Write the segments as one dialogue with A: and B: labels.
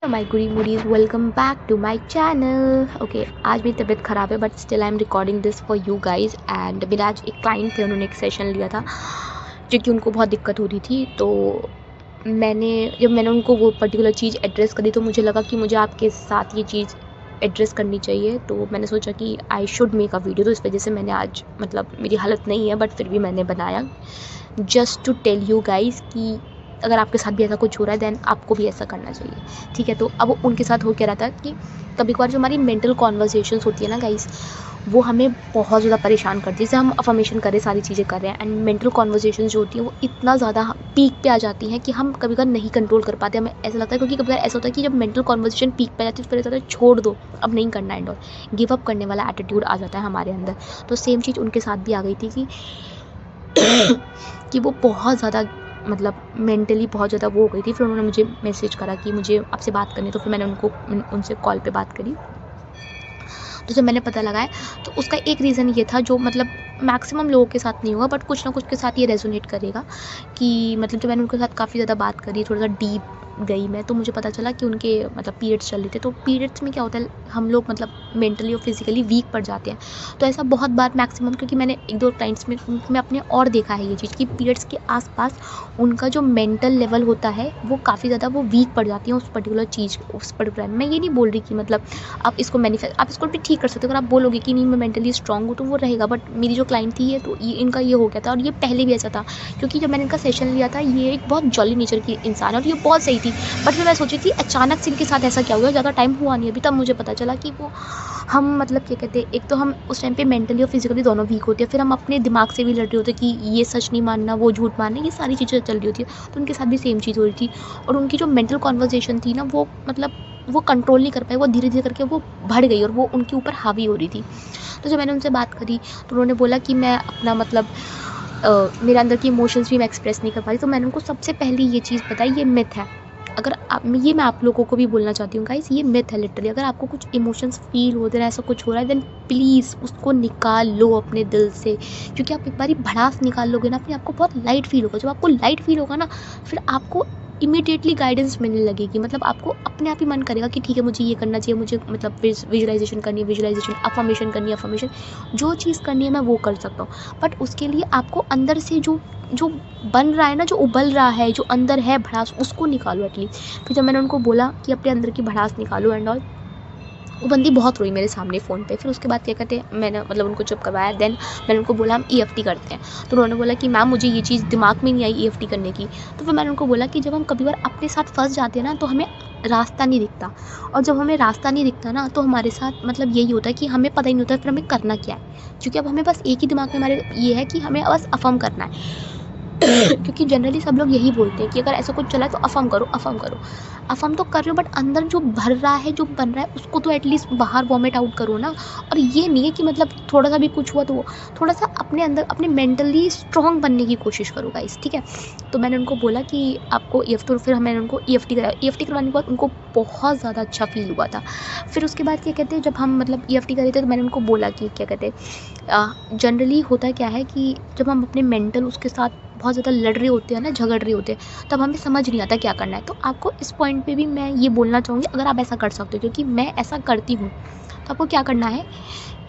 A: My goody moodies, welcome back to my channel. Okay, आज मेरी तबीयत ख़राब है but still I am recording this for you guys. And मेरा आज एक क्लाइंट थे, उन्होंने एक सेशन लिया था क्योंकि उनको बहुत दिक्कत हो रही थी। तो जब मैंने उनको वो पर्टिकुलर चीज़ एड्रेस करी तो मुझे लगा कि मुझे आपके साथ ये चीज़ एड्रेस करनी चाहिए। तो मैंने सोचा कि I should make a video. तो इस वजह से मैंने आज, मतलब मेरी हालत नहीं है बट फिर भी मैंने बनाया just to tell you guys कि अगर आपके साथ भी ऐसा कुछ हो रहा है देन आपको भी ऐसा करना चाहिए, ठीक है। तो अब उनके साथ हो क्या रहा था कि कभी कभार जो हमारी मेंटल कॉन्वर्सेशंस होती है ना गाइस, वो हमें बहुत ज़्यादा परेशान करती है। जैसे हम अफर्मेशन कर रहे हैं, सारी चीज़ें कर रहे हैं, एंड मेंटल कॉन्वर्सेशंस जो होती है वो इतना ज़्यादा पीक पे आ जाती हैं कि हम कभी कभार नहीं कंट्रोल कर पाते। हमें ऐसा लगता है, क्योंकि कभी कभार ऐसा होता है कि जब मेंटल कॉन्वर्सेशन पीक पे आ जाती है तो फिर ऐसा होता है छोड़ दो, अब नहीं करना एंड ऑल, गिव अप करने वाला एटीट्यूड आ जाता है हमारे अंदर। तो सेम चीज़ उनके साथ भी आ गई थी कि वो बहुत ज़्यादा, मतलब मेंटली बहुत ज़्यादा वो हो गई थी। फिर उन्होंने मुझे मैसेज करा कि मुझे आपसे बात करनी है। तो फिर मैंने उनसे कॉल पे बात करी। तो जब मैंने पता लगाया तो उसका एक रीज़न ये था, जो मतलब मैक्सिमम लोगों के साथ नहीं होगा बट कुछ ना कुछ के साथ ये रेजोनेट करेगा, कि मतलब जब मैंने उनके साथ काफ़ी ज़्यादा बात करी, थोड़ा सा डीप गई मैं, तो मुझे पता चला कि उनके मतलब पीरियड्स चल रहे थे। तो पीरियड्स में क्या होता है, हम लोग मतलब मेंटली और फिजिकली वीक पड़ जाते हैं। तो ऐसा बहुत बार मैक्सिमम, क्योंकि मैंने एक दो क्लाइंट्स में अपने और देखा है ये चीज़ कि पीरियड्स के आसपास उनका जो मेंटल लेवल होता है वो काफ़ी ज़्यादा वो वीक पड़ जाती है उस पर्टिकुलर चीज़, उस पर्टिकुलर। मैं ये नहीं बोल रही कि मतलब आप इसको मैनिफेस्ट, आप इसको भी ठीक कर सकते हो। अगर आप बोलोगे कि नहीं मैं मेंटली स्ट्रांग हूँ तो वो रहेगा। बट मेरी जो क्लाइंट थी, ये तो ये इनका ये हो गया था, और ये पहले भी ऐसा था। क्योंकि जब मैंने इनका सेशन लिया था, ये एक बहुत जॉली नेचर की इंसान है और ये बहुत सही थी। बट फिर मैं सोची थी अचानक से इनके साथ ऐसा क्या हुआ, ज़्यादा टाइम हुआ नहीं अभी, तब मुझे पता चला कि वो हम मतलब क्या कहते हैं, एक तो हम उस टाइम पे मेंटली और फिजिकली दोनों वीक होते हैं। फिर हम अपने दिमाग से भी लड़ रहे होते कि ये सच नहीं मानना, वो झूठ मानना, ये सारी चीज़ें चल रही होती है। तो उनके साथ भी सेम चीज़ हो रही थी। और उनकी जो मेंटल कॉन्वर्जेसन थी ना, वो मतलब वो कंट्रोल नहीं कर पाई, वो धीरे धीरे करके वो बढ़ गई और वो उनके ऊपर हावी हो रही थी। तो जब मैंने उनसे बात करी तो उन्होंने बोला कि मैं अपना मतलब मेरे अंदर की इमोशंस भी मैं एक्सप्रेस नहीं कर पा रही। तो मैंने उनको सबसे पहले ये चीज़ बताई, ये मिथ है। अगर आप, ये मैं आप लोगों को भी बोलना चाहती हूँ गाइस, ये मिथ है लिटरली। अगर आपको कुछ इमोशंस फील होते हैं, ऐसा कुछ हो रहा है, देन प्लीज़ उसको निकाल लो अपने दिल से। क्योंकि आप एक बारी भड़ास निकाल लोगे ना, अपने आपको बहुत लाइट फील होगा। जब आपको लाइट फील होगा ना, फिर आपको इमीडिएटली गाइडेंस मिलने लगेगी। मतलब आपको अपने आप ही मन करेगा कि ठीक है मुझे ये करना चाहिए, मुझे मतलब विजुअलाइजेशन करनी है, विजुअलाइजेशन, अफर्मेशन करनी है, अफर्मेशन, जो चीज़ करनी है मैं वो कर सकता हूँ। बट उसके लिए आपको अंदर से जो जो बन रहा है ना, जो उबल रहा है, जो अंदर है भड़ास, उसको निकालो एटलीस्ट। फिर जब मैंने उनको बोला कि अपने अंदर की भड़ास निकालो एंड ऑल, वो बंदी बहुत रोई मेरे सामने फ़ोन पे। फिर उसके बाद क्या कहते हैं, मैंने मतलब उनको चुप करवाया। देन मैंने उनको बोला हम ईएफटी करते हैं। तो उन्होंने बोला कि मैम मुझे ये चीज़ दिमाग में नहीं आई ईएफटी करने की। तो फिर मैंने उनको बोला कि जब हम कभी बार अपने साथ फँस जाते हैं ना, तो हमें रास्ता नहीं दिखता। और जब हमें रास्ता नहीं दिखता ना, तो हमारे साथ मतलब यही होता है कि हमें पता ही नहीं होता फिर हमें करना क्या है। क्योंकि अब हमें बस एक ही दिमाग में हमारे ये है कि हमें बस अफ़र्म करना है। क्योंकि जनरली सब लोग यही बोलते हैं कि अगर ऐसा कुछ चला है तो अफ़र्म करो, अफ़र्म करो। अफ़र्म तो कर रहे हो बट अंदर जो भर रहा है, जो बन रहा है, उसको तो एटलीस्ट बाहर वॉमिट आउट करो ना। और ये नहीं है कि मतलब थोड़ा-सा भी कुछ हुआ तो थोड़ा-सा अपने अंदर अपने मेंटली स्ट्रॉन्ग बनने की कोशिश करो गाइस, ठीक है? तो मैंने उनको बोला कि आपको तो फिर मैंने उनको ईएफटी कराया। ईएफटी करवाने के बाद उनको बहुत ज़्यादा अच्छा फ़ील हुआ था। फिर उसके बाद क्या कहते हैं, जब हम मतलब ईएफटी कर रहे थे तो मैंने उनको बोला कि क्या कहते हैं, जनरली होता क्या है कि जब हम अपने मेंटल उसके साथ बहुत ज़्यादा लड़ रहे होते हैं ना, झगड़ रहे होते हैं, तब हमें समझ नहीं आता क्या करना है। तो आपको इस पॉइंट पे भी मैं ये बोलना चाहूँगी, अगर आप ऐसा कर सकते हो, क्योंकि मैं ऐसा करती हूँ, तो आपको क्या करना है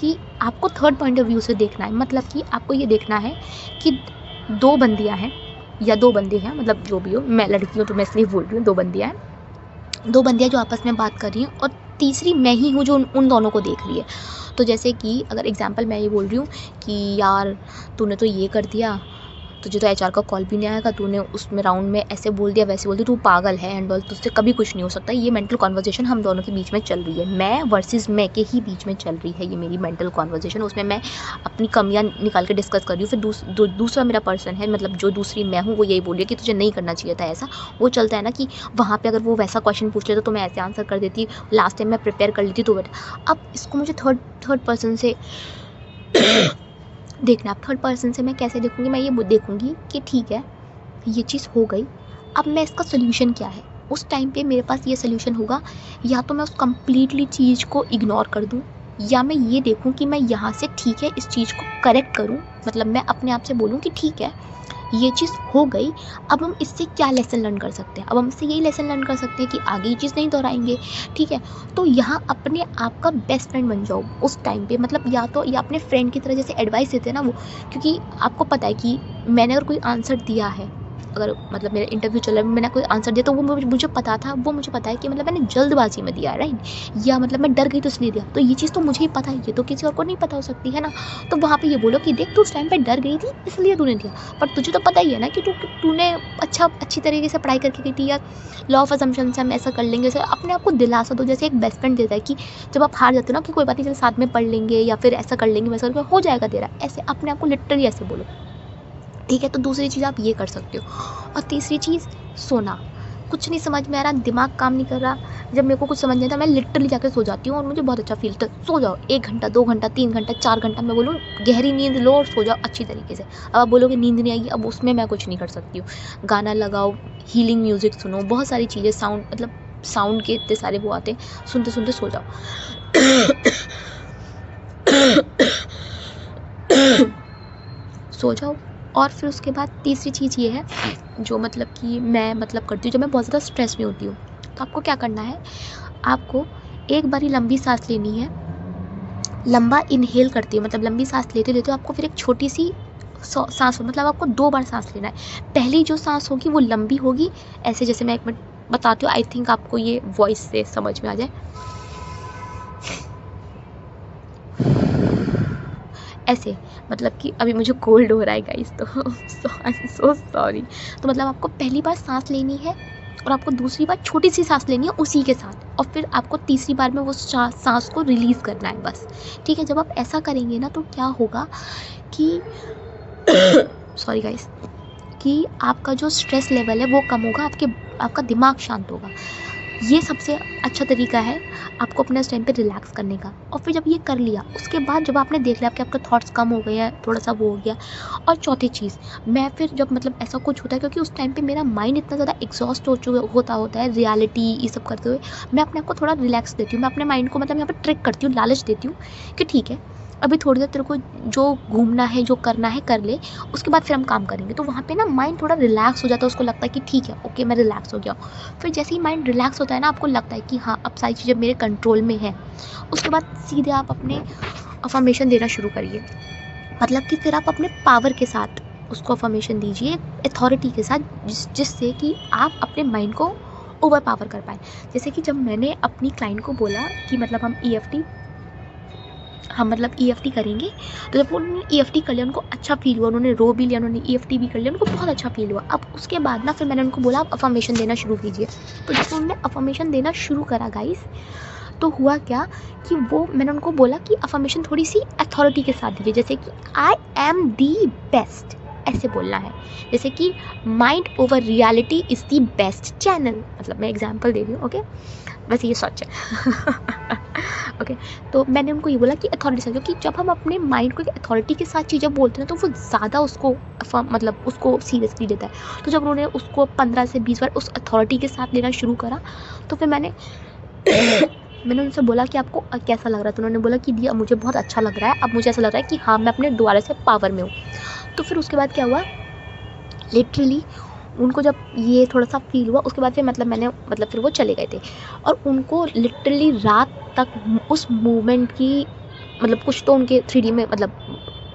A: कि आपको थर्ड पॉइंट ऑफ व्यू से देखना है। मतलब कि आपको ये देखना है कि 2 बंदियाँ हैं या 2 बंदे हैं, मतलब जो भी हो, मैं लड़की हूँ तो मैं इसलिए बोल रही हूँ 2 बंदियाँ हैं। 2 बंदियाँ जो आपस में बात कर रही हैं और तीसरी मैं ही हूँ जो उन दोनों को देख रही है। तो जैसे कि अगर एग्ज़ाम्पल मैं ये बोल रही हूँ कि यार तूने तो ये कर दिया, तुझे तो एचआर का कॉल भी नहीं आएगा, तूने उसमें राउंड में ऐसे बोल दिया, वैसे बोल दिया, तू पागल है एंड ऑल, तुझसे कभी कुछ नहीं हो सकता। ये मेंटल कॉन्वर्जेसन हम दोनों के बीच में चल रही है, मैं वर्सेस मैं के ही बीच में चल रही है ये मेरी मेंटल कॉन्वर्जेसन। उसमें मैं अपनी कमियां निकाल के डिस्कस कर रही हूँ। फिर दूसरा मेरा पर्सन है, मतलब जो दूसरी मैं हूँ, वो यही बोल रही है कि तुझे नहीं करना चाहिए था ऐसा। वो चलता है ना कि वहाँ पर अगर वो वैसा क्वेश्चन पूछ लेता तो मैं ऐसे आंसर कर देती, लास्ट टाइम मैं प्रिपेयर कर लेती। तो अब इसको मुझे थर्ड पर्सन से देखना। अब थर्ड पर्सन से मैं कैसे देखूँगी, मैं ये देखूँगी कि ठीक है ये चीज़ हो गई, अब मैं इसका सोल्यूशन क्या है। उस टाइम पे मेरे पास ये सोल्यूशन होगा, या तो मैं उस कंप्लीटली चीज़ को इग्नोर कर दूँ, या मैं ये देखूँ कि मैं यहाँ से ठीक है इस चीज़ को करेक्ट करूँ। मतलब मैं अपने आप से बोलूँ कि ठीक है ये चीज़ हो गई, अब हम इससे क्या लेसन लर्न कर सकते हैं? अब हम इससे यही लेसन लर्न कर सकते हैं कि आगे ये चीज़ नहीं दोहराएँगे, ठीक है? तो यहाँ अपने आप का बेस्ट फ्रेंड बन जाओ उस टाइम पे, मतलब या अपने फ्रेंड की तरह जैसे एडवाइस देते हैं ना वो, क्योंकि आपको पता है कि मैंने अगर कोई आंसर दिया है, अगर मतलब मेरा इंटरव्यू चल रहा है, मैंने कोई आंसर दिया तो वो मुझे पता था, वो मुझे पता है कि मतलब मैंने जल्दबाजी में दिया है, राइट? या मतलब मैं डर गई तो इसलिए दिया, तो ये चीज़ तो मुझे ही पता है, ये तो किसी और को नहीं पता हो सकती है ना। तो वहाँ पे ये बोलो कि देख, तू उस टाइम पे डर गई थी इसलिए तूने दिया, पर तुझे तो पता ही है ना कि तूने अच्छी तरीके से पढ़ाई करके गई थी, या लॉ ऑफ असम्पशन से हम ऐसा कर लेंगे, जैसे अपने आप को दिलासा दो, जैसे एक बेस्ट फ्रेंड देता है कि जब आप हार जाते हो ना कि कोई बात नहीं, चल साथ में पढ़ लेंगे, या फिर ऐसा कर लेंगे, वैसा हो जाएगा तेरा, ऐसे अपने आप को लिटरली ऐसे बोलो, ठीक है? तो दूसरी चीज़ आप ये कर सकते हो। और तीसरी चीज़, सोना। कुछ नहीं समझ में आ रहा, दिमाग काम नहीं कर रहा, जब मेरे को कुछ समझ नहीं आता मैं लिटरली जाकर सो जाती हूँ और मुझे बहुत अच्छा फील होता है। सो जाओ 1 घंटा, 2 घंटा, 3 घंटा, 4 घंटा, मैं बोलूँ गहरी नींद लो और सो जाओ अच्छी तरीके से। अब आप बोलोगे नींद नहीं आएगी, अब उसमें मैं कुछ नहीं कर सकती हूँ। गाना लगाओ, हीलिंग म्यूज़िक सुनो, बहुत सारी चीज़ें, साउंड, मतलब साउंड के इतने सारे वो आते हैं, सुनते-सुनते सो जाओ। सो जाओ। और फिर उसके बाद तीसरी चीज़ ये है, जो मतलब कि मैं मतलब करती हूँ जब मैं बहुत ज़्यादा स्ट्रेस में होती हूँ, तो आपको क्या करना है, आपको एक बारी लंबी सांस लेनी है, लंबा इनहेल करती है, मतलब लंबी सांस लेते लेते आपको फिर एक छोटी सी सांस, मतलब आपको 2 बार सांस लेना है। पहली जो सांस होगी वो लंबी होगी, ऐसे जैसे मैं 1 मिनट बताती हूँ, आई थिंक आपको ये वॉइस से समझ में आ जाए। ऐसे, मतलब कि अभी मुझे कोल्ड हो रहा है गाइस, तो आई एम सो सॉरी। तो मतलब आपको पहली बार सांस लेनी है और आपको दूसरी बार छोटी सी सांस लेनी है उसी के साथ, और फिर आपको तीसरी बार में वो सांस को रिलीज़ करना है बस, ठीक है? जब आप ऐसा करेंगे ना तो क्या होगा कि सॉरी गाइस, कि आपका जो स्ट्रेस लेवल है वो कम होगा, आपका दिमाग शांत होगा। ये सबसे अच्छा तरीका है आपको अपने उस टाइम पे रिलैक्स करने का। और फिर जब ये कर लिया, उसके बाद जब आपने देख लिया कि आपका थॉट्स कम हो गए हैं, थोड़ा सा वो हो गया, और चौथी चीज़, मैं फिर जब मतलब ऐसा कुछ होता है, क्योंकि उस टाइम पे मेरा माइंड इतना ज़्यादा एग्जॉस्ट होता है रियलिटी ये सब करते हुए, मैं अपने आप को थोड़ा रिलैक्स देती हूँ, मैं अपने माइंड को मतलब यहाँ पर ट्रिक करती हूँ, लालच देती हूँ कि ठीक है, अभी थोड़ी देर तेरे को जो घूमना है, जो करना है कर ले, उसके बाद फिर हम काम करेंगे। तो वहाँ पे ना माइंड थोड़ा रिलैक्स हो जाता है, उसको लगता है कि ठीक है, ओके, मैं रिलैक्स हो गया हूँ। फिर जैसे ही माइंड रिलैक्स होता है ना, आपको लगता है कि हाँ, अब सारी चीज़ें मेरे कंट्रोल में है, उसके बाद सीधे आप अपने अफर्मेशन देना शुरू करिए। मतलब कि फिर आप अपने पावर के साथ उसको अफर्मेशन दीजिए, अथॉरिटी के साथ, जिससे कि आप अपने माइंड को ओवर पावर कर पाएँ। जैसे कि जब मैंने अपनी क्लाइंट को बोला कि मतलब हम मतलब EFT करेंगे, तो जब उन्होंने EFT कर लिया, उनको अच्छा फ़ील हुआ, उन्होंने रो भी लिया, उन्होंने EFT भी कर लिया, उनको बहुत अच्छा फ़ील हुआ। अब उसके बाद ना फिर मैंने उनको बोला, आप अफर्मेशन देना शुरू कीजिए। तो जब उन्होंने अफर्मेशन देना शुरू करा गाइस, तो हुआ क्या कि मैंने उनको बोला कि अफर्मेशन थोड़ी सी अथॉरिटी के साथ दीजिए, जैसे कि आई एम दी बेस्ट, ऐसे बोलना है। जैसे कि mind over reality is the best channel, मतलब मैं एग्जांपल दे रही हूँ, ओके? वैसे ये सच है। ओके, तो मैंने उनको ये बोला कि अथॉरिटी से, क्योंकि जब हम अपने माइंड को अथॉरिटी के साथ चीज़ें बोलते हैं तो वो ज़्यादा उसको मतलब उसको सीरियसली लेता है। तो जब उन्होंने उसको 15 से 20 बार उस अथॉरिटी के साथ लेना शुरू करा, तो फिर मैंने उनसे बोला कि आपको कैसा लग रहा है? तो उन्होंने बोला कि दी, अब मुझे बहुत अच्छा लग रहा है, अब मुझे ऐसा लग रहा है कि हाँ, मैं अपने दोबारा से पावर में हूँ। तो फिर उसके बाद क्या हुआ, लिटरली उनको जब ये थोड़ा-सा फ़ील हुआ, उसके बाद फिर मतलब फिर वो चले गए थे, और उनको लिटरली रात तक उस मूवमेंट की, मतलब कुछ तो उनके 3D में मतलब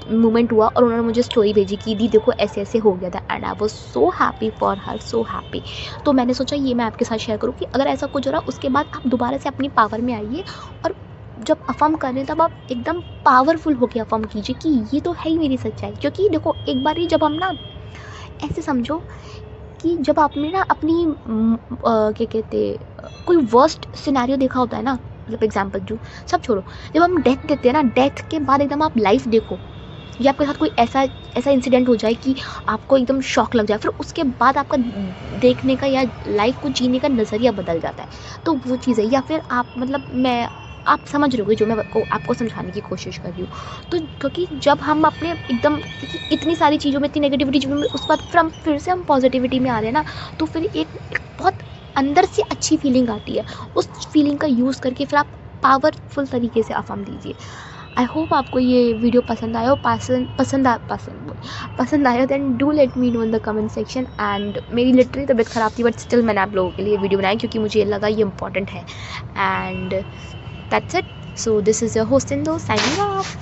A: मूवमेंट हुआ, और उन्होंने मुझे स्टोरी भेजी कि दी देखो ऐसे-ऐसे हो गया था, and I was so happy for her, so happy. तो मैंने सोचा ये मैं आपके साथ शेयर करूँ कि अगर ऐसा कुछ हो रहा, उसके बाद आप दोबारा से अपनी पावर में आइए, और जब अफ़र्म कर रहे हैं तब आप एकदम पावरफुल होके अफ़र्म कीजिए कि ये तो है ही मेरी सच्चाई। क्योंकि देखो, एक बार ही जब हम ना ऐसे समझो कि जब आपने ना अपनी क्या कहते कोई वर्स्ट सिनेरियो देखा होता है ना, मतलब एग्जांपल जो सब छोड़ो, जब हम डेथ देखते हैं ना, डेथ के बाद एकदम आप लाइफ देखो, या आपके साथ कोई ऐसा इंसिडेंट हो जाए कि आपको एकदम शॉक लग जाए, फिर उसके बाद आपका देखने का या लाइफ को जीने का नज़रिया बदल जाता है। तो वो चीज़ है, या फिर आप मतलब आप समझ रहे होगे जो मैं आपको समझाने की कोशिश कर रही हूँ। तो क्योंकि जब हम अपने एकदम इतनी सारी चीज़ों में, इतनी नेगेटिविटी में, उसके बाद फिर से हम पॉजिटिविटी में आ रहे हैं ना, तो फिर एक बहुत अंदर से अच्छी फीलिंग आती है। उस फीलिंग का यूज़ करके फिर आप पावरफुल तरीके से अफ़र्म दीजिए। आई होप आपको ये वीडियो पसंद आया हो। पसंद आया then do let me know in the comment section. And मेरी लिटरली तबीयत ख़राब थी, बट स्टिल मैंने आप लोगों के लिए वीडियो बनाई क्योंकि मुझे लगा ये इंपॉर्टेंट है। And that's it. So this is your host in दो साइनिंग ऑफ।